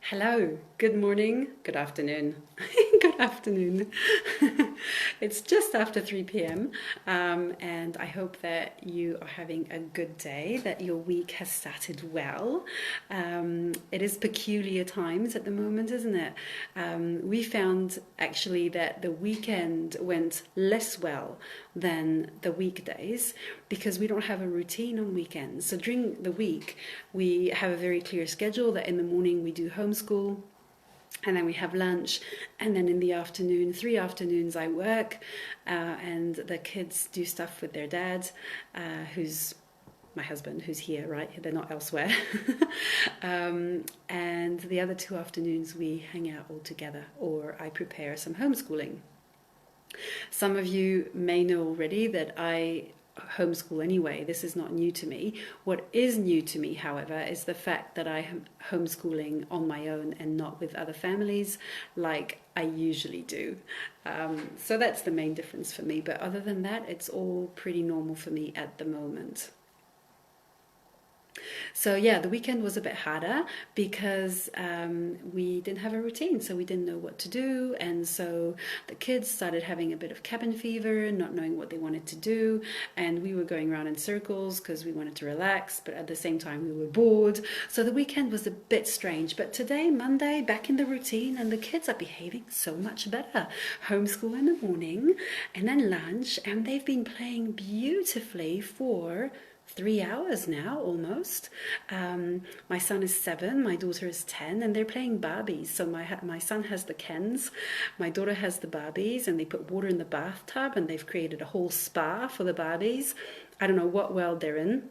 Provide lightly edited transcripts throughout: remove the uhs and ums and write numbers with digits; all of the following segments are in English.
Hello, good morning, good afternoon, good afternoon. It's just after 3 p.m. And I hope that you are having a good day, that your week has started well. It is peculiar times at the moment, isn't it? We found actually that the weekend went less well than the weekdays because we don't have a routine on weekends. So during the week, we have a very clear schedule that in the morning we do homeschool, and then we have lunch, and then in the afternoon, 3 afternoons I work, and the kids do stuff with their dad, who's my husband, who's here, right? They're not elsewhere. And the other 2 afternoons we hang out all together, or I prepare some homeschooling. Some of you may know already that I homeschool anyway. This is not new to me. What is new to me, however, is the fact that I am homeschooling on my own and not with other families like I usually do. So that's the main difference for me. But other than that, it's all pretty normal for me at the moment. So yeah, the weekend was a bit harder because we didn't have a routine, so we didn't know what to do, and so the kids started having a bit of cabin fever, not knowing what they wanted to do, and we were going around in circles because we wanted to relax, but at the same time we were bored. So the weekend was a bit strange, but today, Monday, back in the routine, and the kids are behaving so much better. Homeschool in the morning, and then lunch, and they've been playing beautifully for 3 hours now, almost. My son is 7, my daughter is 10, and they're playing Barbies. So my son has the Kens, my daughter has the Barbies, and they put water in the bathtub, and they've created a whole spa for the Barbies. I don't know what world they're in.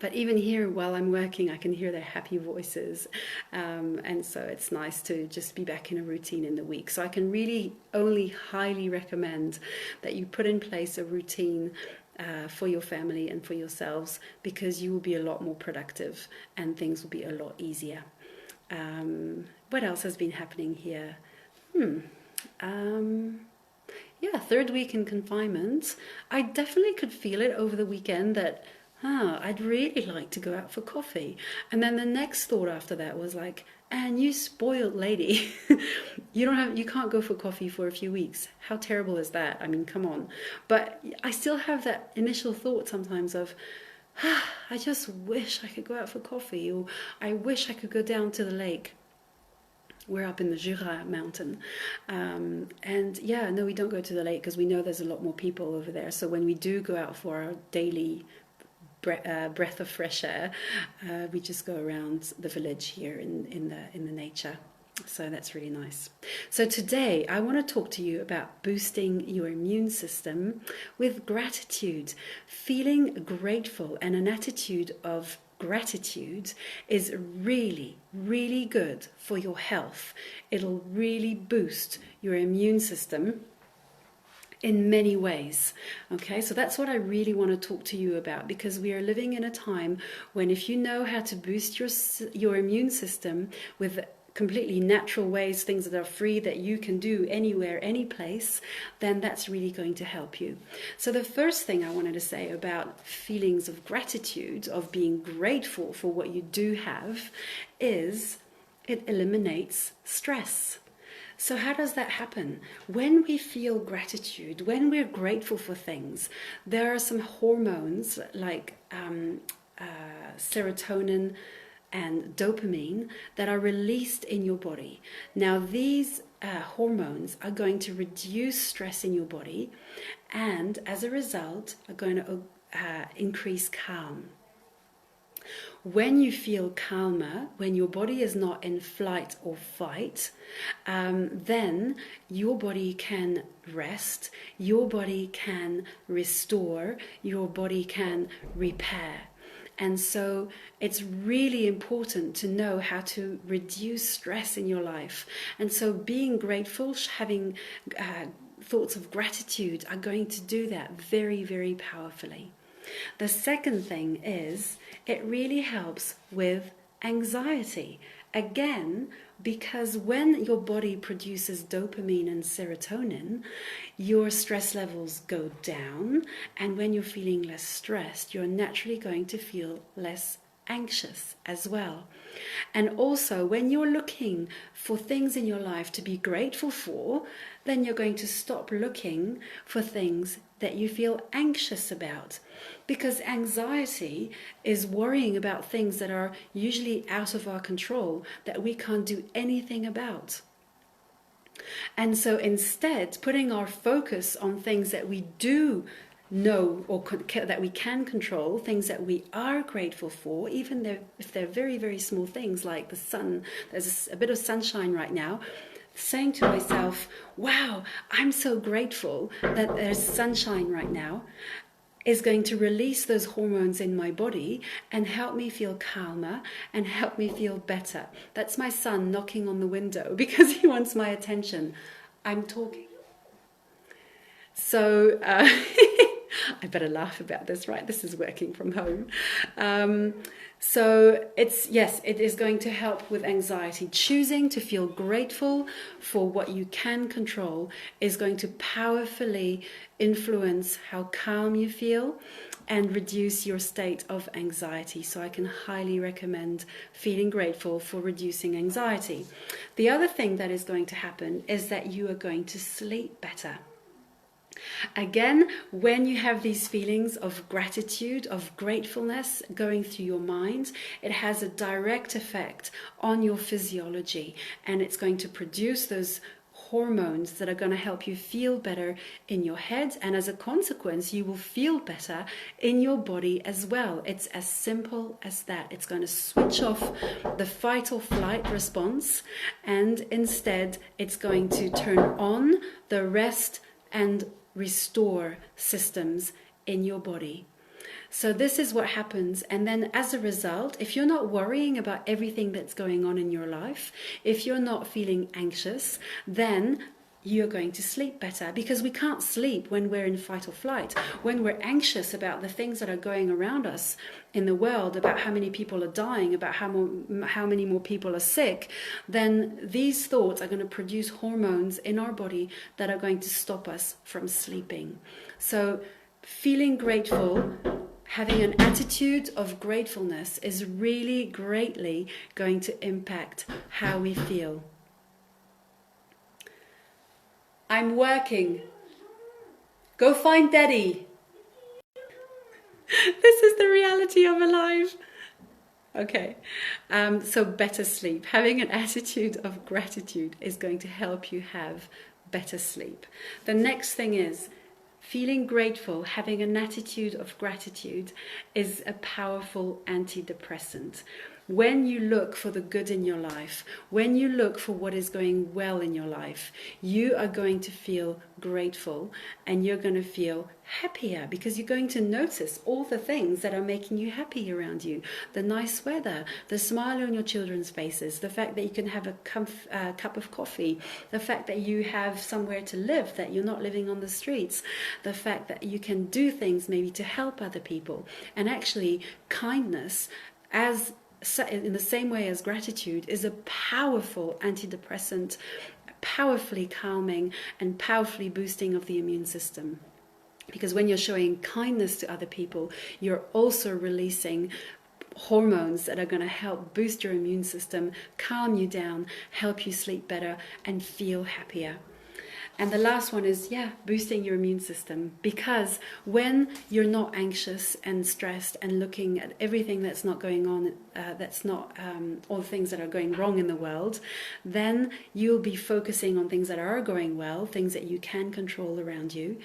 But even here, while I'm working, I can hear their happy voices. And so it's nice to just be back in a routine in the week. So I can really only highly recommend that you put in place a routine for your family and for yourselves, because you will be a lot more productive and things will be a lot easier. What else has been happening here? Yeah, third week in confinement. I definitely could feel it over the weekend that I'd really like to go out for coffee. And then the next thought after that was like, and you spoiled lady. You can't go for coffee for a few weeks. How terrible is that? I mean, come on. But I still have that initial thought sometimes of, I just wish I could go out for coffee, or I wish I could go down to the lake. We're up in the Jura mountain. And yeah, no, we don't go to the lake because we know there's a lot more people over there. So when we do go out for our daily breath of fresh air, we just go around the village here in the nature. So that's really nice. So today I want to talk to you about boosting your immune system with gratitude. Feeling grateful and an attitude of gratitude is really, really good for your health. It'll really boost your immune system in many ways. Okay, so that's what I really want to talk to you about, because we are living in a time when if you know how to boost your immune system with completely natural ways, things that are free that you can do anywhere, any place, then that's really going to help you. So the first thing I wanted to say about feelings of gratitude, of being grateful for what you do have, is it eliminates stress. So how does that happen? When we feel gratitude, when we're grateful for things, there are some hormones like serotonin and dopamine that are released in your body. Now these hormones are going to reduce stress in your body, and as a result are going to increase calm. When you feel calmer, when your body is not in flight or fight, then your body can rest, your body can restore, your body can repair. And so it's really important to know how to reduce stress in your life. And so being grateful, having thoughts of gratitude are going to do that very, very powerfully. The second thing is it really helps with anxiety. Again, because when your body produces dopamine and serotonin, your stress levels go down, and when you're feeling less stressed, you're naturally going to feel less anxious as well. And also, when you're looking for things in your life to be grateful for, then you're going to stop looking for things that you feel anxious about. Because anxiety is worrying about things that are usually out of our control, that we can't do anything about. And so instead, putting our focus on things that we do know or that we can control, things that we are grateful for, even if they're very, very small things like the sun. There's a bit of sunshine right now. Saying to myself, wow, I'm so grateful that there's sunshine right now, is going to release those hormones in my body and help me feel calmer and help me feel better. That's my son knocking on the window because he wants my attention. I'm talking. So I better laugh about this, right? This is working from home. So it is going to help with anxiety. Choosing to feel grateful for what you can control is going to powerfully influence how calm you feel and reduce your state of anxiety. So I can highly recommend feeling grateful for reducing anxiety. The other thing that is going to happen is that you are going to sleep better. Again, when you have these feelings of gratitude, of gratefulness going through your mind, it has a direct effect on your physiology, and it's going to produce those hormones that are going to help you feel better in your head, and as a consequence you will feel better in your body as well. It's as simple as that. It's going to switch off the fight or flight response, and instead it's going to turn on the rest and restore systems in your body. So this is what happens. And then as a result, if you're not worrying about everything that's going on in your life, if you're not feeling anxious, then you're going to sleep better, because we can't sleep when we're in fight or flight. When we're anxious about the things that are going around us in the world, about how many people are dying, about how many more people are sick, then these thoughts are going to produce hormones in our body that are going to stop us from sleeping. So feeling grateful, having an attitude of gratefulness is really greatly going to impact how we feel. I'm working. Go find Daddy. This is the reality of a life. Okay, so better sleep. Having an attitude of gratitude is going to help you have better sleep. The next thing is feeling grateful, having an attitude of gratitude is a powerful antidepressant. When you look for the good in your life, when you look for what is going well in your life, you are going to feel grateful and you're going to feel happier, because you're going to notice all the things that are making you happy around you. The nice weather, the smile on your children's faces, the fact that you can have a cup of coffee, the fact that you have somewhere to live, that you're not living on the streets, the fact that you can do things maybe to help other people. And actually, kindness, as in the same way as gratitude, is a powerful antidepressant, powerfully calming and powerfully boosting of the immune system. Because when you're showing kindness to other people, you're also releasing hormones that are going to help boost your immune system, calm you down, help you sleep better and feel happier. And the last one is, boosting your immune system. Because when you're not anxious and stressed and looking at everything that's not going on, that's not all the things that are going wrong in the world, then you'll be focusing on things that are going well, things that you can control around you.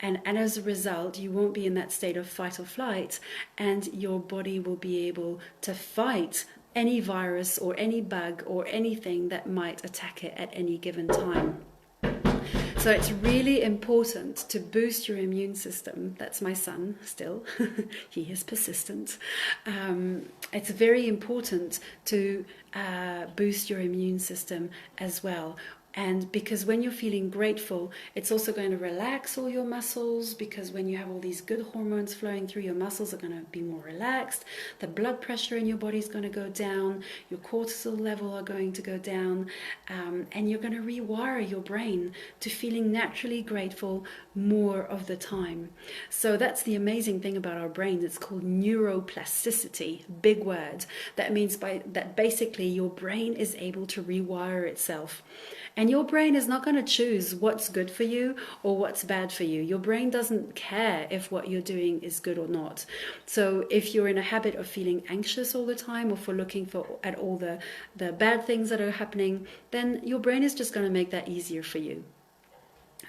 And as a result, you won't be in that state of fight or flight, and your body will be able to fight any virus or any bug or anything that might attack it at any given time. So it's really important to boost your immune system. That's my son still. He is persistent. It's very important to boost your immune system as well. And because when you're feeling grateful, it's also going to relax all your muscles, because when you have all these good hormones flowing through, your muscles are going to be more relaxed. The blood pressure in your body is going to go down. Your cortisol level are going to go down. And you're going to rewire your brain to feeling naturally grateful more of the time. So that's the amazing thing about our brains. It's called neuroplasticity, big word. That means that basically your brain is able to rewire itself. And your brain is not going to choose what's good for you or what's bad for you. Your brain doesn't care if what you're doing is good or not. So if you're in a habit of feeling anxious all the time, or for looking at all the bad things that are happening, then your brain is just going to make that easier for you.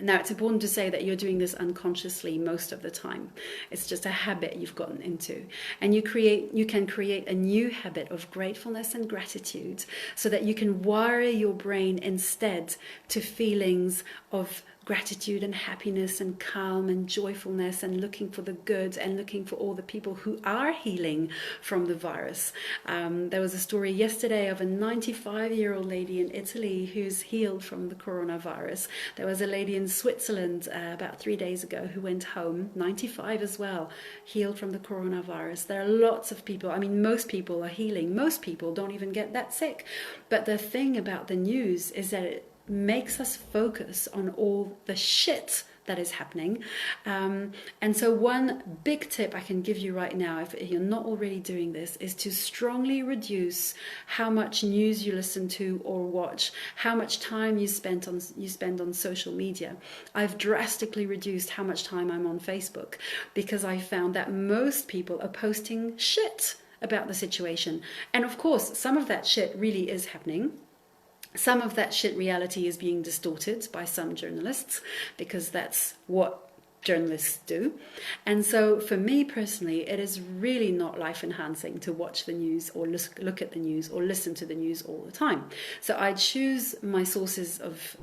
Now, it's important to say that you're doing this unconsciously most of the time. It's just a habit you've gotten into. And you can create a new habit of gratefulness and gratitude, so that you can wire your brain instead to feelings of gratitude and happiness and calm and joyfulness, and looking for the good, and looking for all the people who are healing from the virus. There was a story yesterday of a 95-year-old lady in Italy who's healed from the coronavirus. There was a lady in Switzerland about 3 days ago who went home, 95 as well, healed from the coronavirus. There are lots of people. I mean, most people are healing. Most people don't even get that sick. But the thing about the news is that it makes us focus on all the shit that is happening. And so one big tip I can give you right now, if you're not already doing this, is to strongly reduce how much news you listen to or watch, how much time you spend on social media. I've drastically reduced how much time I'm on Facebook, because I found that most people are posting shit about the situation. And of course, some of that shit really is happening. Some of that shit reality is being distorted by some journalists, because that's what journalists do. And so for me personally, it is really not life enhancing to watch the news or look at the news or listen to the news all the time. So I choose my sources of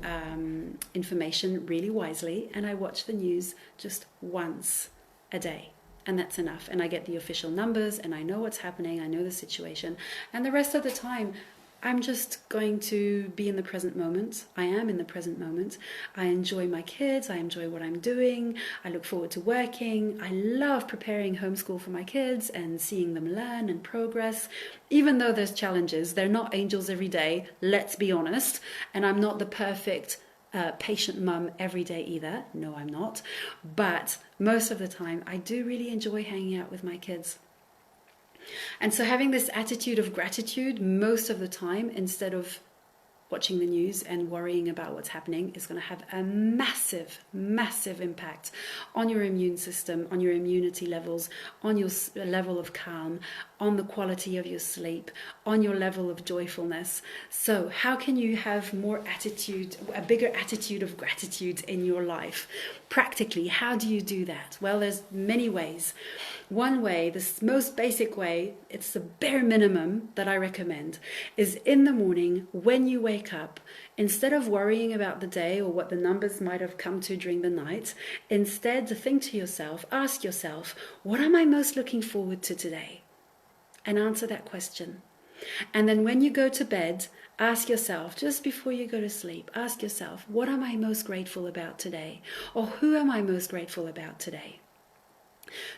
information really wisely, and I watch the news just once a day. And that's enough. And I get the official numbers, and I know what's happening, I know the situation. And the rest of the time, I'm just going to be in the present moment. I am in the present moment. I enjoy my kids. I enjoy what I'm doing. I look forward to working. I love preparing homeschool for my kids and seeing them learn and progress. Even though there's challenges, they're not angels every day, let's be honest. And I'm not the perfect patient mum every day either. No, I'm not. But most of the time, I do really enjoy hanging out with my kids. And so having this attitude of gratitude most of the time, instead of watching the news and worrying about what's happening, is going to have a massive, massive impact on your immune system, on your immunity levels, on your level of calm, on the quality of your sleep, on your level of joyfulness. So how can you have more attitude, a bigger attitude of gratitude in your life? Practically, how do you do that? Well, there's many ways. One way, the most basic way, it's the bare minimum that I recommend, is in the morning when you wake up, instead of worrying about the day or what the numbers might have come to during the night, instead think to yourself, ask yourself, what am I most looking forward to today? And answer that question. And then when you go to bed, ask yourself, just before you go to sleep, ask yourself, what am I most grateful about today? Or who am I most grateful about today?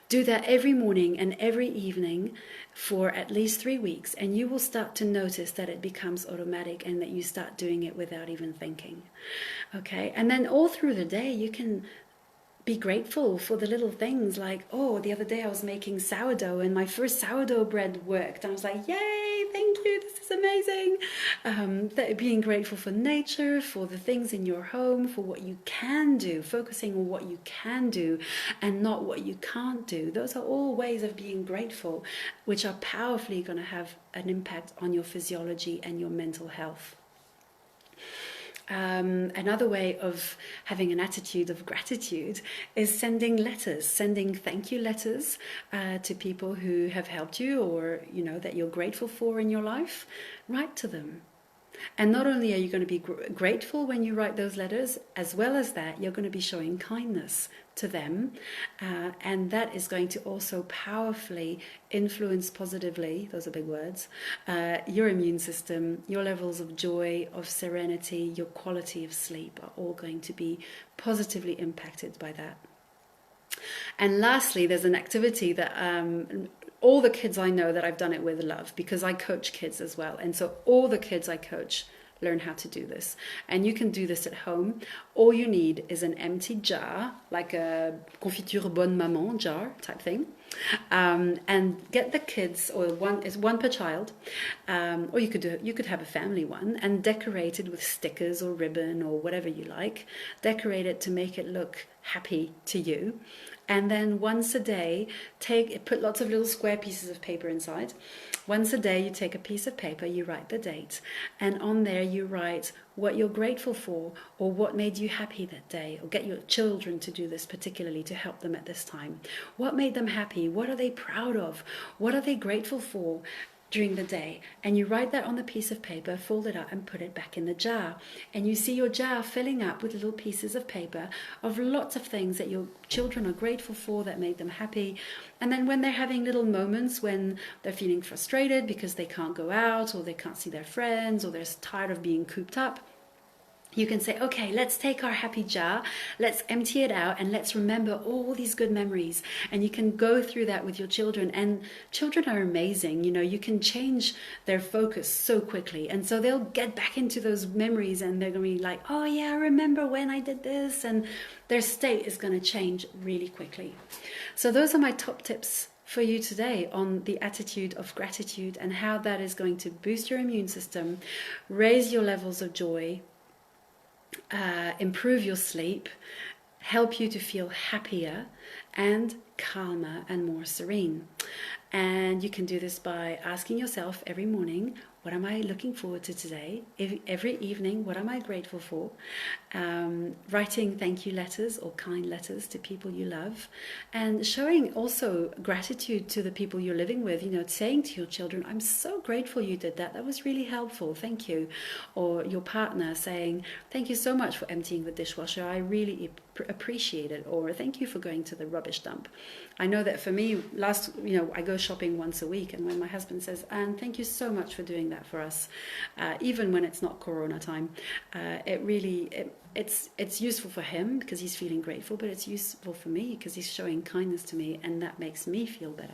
Do that every morning and every evening for at least 3 weeks, and you will start to notice that it becomes automatic and that you start doing it without even thinking. Okay? And then all through the day, you can be grateful for the little things, like, oh, the other day I was making sourdough and my first sourdough bread worked. I was like, yay, thank you, this is amazing. Being grateful for nature, for the things in your home, for what you can do, focusing on what you can do and not what you can't do. Those are all ways of being grateful, which are powerfully going to have an impact on your physiology and your mental health. Another way of having an attitude of gratitude is sending letters, sending thank you letters to people who have helped you, or that you're grateful for in your life. Write to them. And not only are you going to be grateful when you write those letters, as well as that, you're going to be showing kindness to them. And that is going to also powerfully influence positively, those are big words, your immune system, your levels of joy, of serenity, your quality of sleep are all going to be positively impacted by that. And lastly, there's an activity that all the kids I know that I've done it with love, because I coach kids as well. And so all the kids I coach learn how to do this. And you can do this at home. All you need is an empty jar, like a confiture bonne maman jar type thing. And get the kids, or one per child, or you could have a family one, and decorate it with stickers or ribbon or whatever you like. Decorate it to make it look happy to you. And then once a day, put lots of little square pieces of paper inside. Once a day, you take a piece of paper, you write the date, and on there you write what you're grateful for, or what made you happy that day, or get your children to do this particularly to help them at this time. What made them happy? What are they proud of? What are they grateful for during the day? And you write that on the piece of paper, fold it up and put it back in the jar. And you see your jar filling up with little pieces of paper of lots of things that your children are grateful for, that made them happy. And then when they're having little moments when they're feeling frustrated because they can't go out, or they can't see their friends, or they're tired of being cooped up, you can say, okay, let's take our happy jar, let's empty it out, and let's remember all these good memories. And you can go through that with your children. And children are amazing. You can change their focus so quickly. And so they'll get back into those memories, and they're going to be like, oh yeah, I remember when I did this. And their state is going to change really quickly. So those are my top tips for you today on the attitude of gratitude, and how that is going to boost your immune system, raise your levels of joy, improve your sleep, help you to feel happier and calmer and more serene. And you can do this by asking yourself every morning, what am I looking forward to today? Every evening, what am I grateful for? Writing thank you letters or kind letters to people you love, and showing also gratitude to the people you're living with. Saying to your children, I'm so grateful you did that. That was really helpful. Thank you. Or your partner saying, thank you so much for emptying the dishwasher. I really appreciate it. Or thank you for going to the rubbish dump. I know that for me, I go shopping once a week, and when my husband says, Anne, thank you so much for doing that for us, even when it's not Corona time, it's useful for him because he's feeling grateful, but it's useful for me because he's showing kindness to me, and that makes me feel better.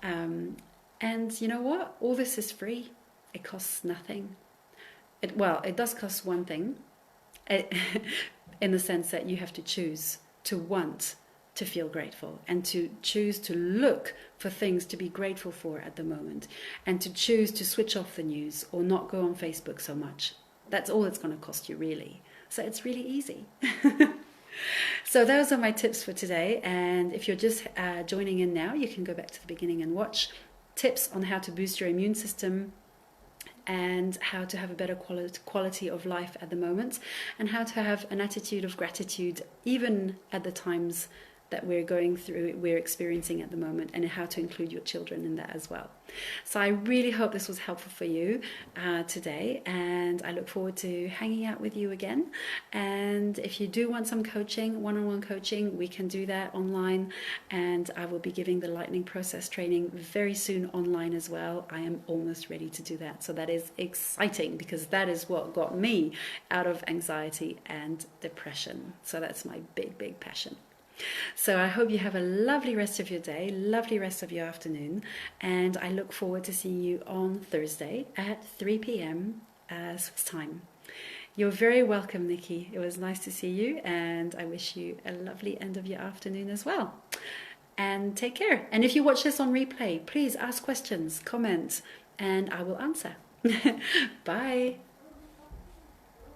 And you know what? All this is free. It costs nothing. It does cost one thing, in the sense that you have to choose to want to feel grateful, and to choose to look for things to be grateful for at the moment, and to choose to switch off the news or not go on Facebook so much. That's all it's going to cost you, really. So it's really easy. So those are my tips for today. And if you're just joining in now, you can go back to the beginning and watch tips on how to boost your immune system, and how to have a better quality of life at the moment, and how to have an attitude of gratitude even at the times that we're experiencing at the moment, and how to include your children in that as well. So I really hope this was helpful for you today, and I look forward to hanging out with you again. And if you do want some coaching, one-on-one coaching, we can do that online, and I will be giving the lightning process training very soon online as well. I am almost ready to do that, so that is exciting, because that is what got me out of anxiety and depression. So that's my big passion. So I hope you have a lovely rest of your day, lovely rest of your afternoon, and I look forward to seeing you on Thursday at 3 p.m. Swiss time. You're very welcome, Nikki. It was nice to see you, and I wish you a lovely end of your afternoon as well. And take care. And if you watch this on replay, please ask questions, comment, and I will answer. Bye.